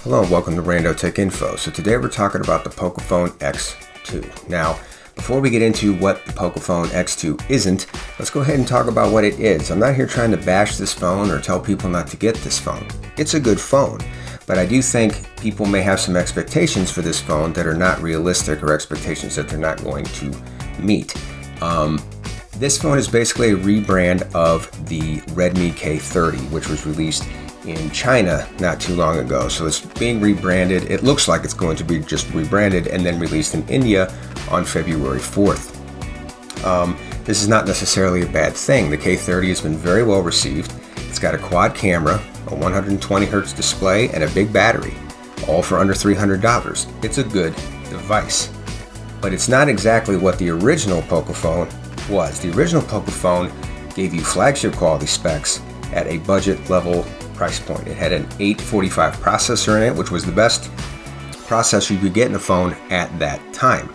Hello and welcome to Rando Tech Info. So today we're talking about the Pocophone X2. Now, before we get into what the Pocophone X2 isn't, let's go ahead and talk about what it is. I'm not here trying to bash this phone or tell people not to get this phone. It's a good phone, but I do think people may have some expectations for this phone that are not realistic or expectations that they're not going to meet. This phone is basically a rebrand of the Redmi K30, which was released in China not too long ago. So it's being rebranded. It looks like it's going to be just rebranded and then released in India on February 4th. This is not necessarily a bad thing. The K30 has been very well received. It's got a quad camera, a 120 Hz display, and a big battery, all for under $300. It's a good device, but it's not exactly what the original Pocophone was. The original Pocophone gave you flagship quality specs at a budget level price point. It had an 845 processor in it, which was the best processor you could get in a phone at that time.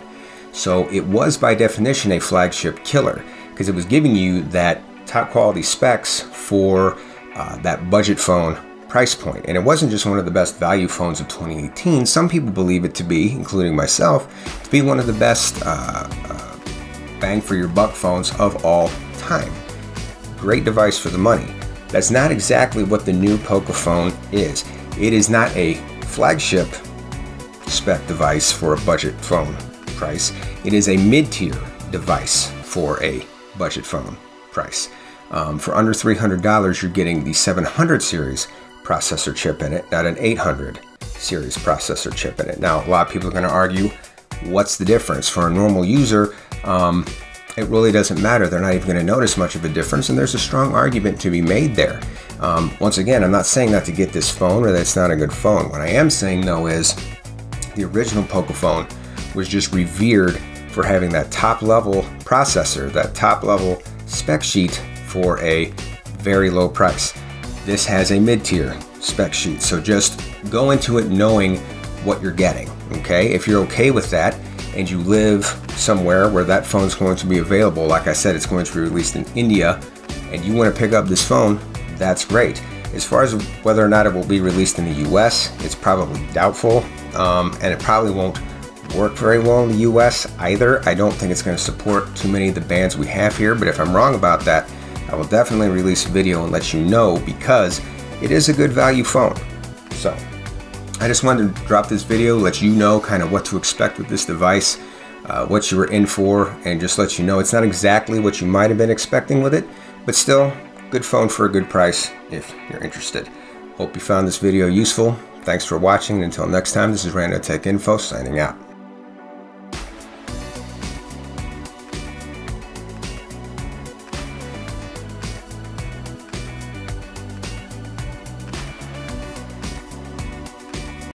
So it was by definition a flagship killer because it was giving you that top quality specs for that budget phone price point. And it wasn't just one of the best value phones of 2018. Some people believe it to be, including myself, to be one of the best bang for your buck phones of all time. Great device for the money. That's not exactly what the new Pocophone is. It is not a flagship spec device for a budget phone price. It is a mid-tier device for a budget phone price. For under $300, you're getting the 700 series processor chip in it, not an 800 series processor chip in it. Now, a lot of people are going to argue, what's the difference? For a normal user, it really doesn't matter. They're not even going to notice much of a difference, and there's a strong argument to be made there. Once again, I'm not saying not to get this phone or that it's not a good phone. What I am saying, though, is the original Pocophone was just revered for having that top-level processor, that top-level spec sheet for a very low price. This has a mid-tier spec sheet, so just go into it knowing what you're getting, okay? If you're okay with that, and you live somewhere where that phone's going to be available, like I said, it's going to be released in India, and you want to pick up this phone, that's great. As far as whether or not it will be released in the US, it's probably doubtful, and it probably won't work very well in the US either. I don't think it's going to support too many of the bands we have here, but if I'm wrong about that, I will definitely release a video and let you know, because it is a good value phone. So I just wanted to drop this video, let you know kind of what to expect with this device, what you were in for, and just let you know it's not exactly what you might have been expecting with it, but still, good phone for a good price if you're interested. Hope you found this video useful. Thanks for watching, and until next time, this is Rando Tech Info signing out.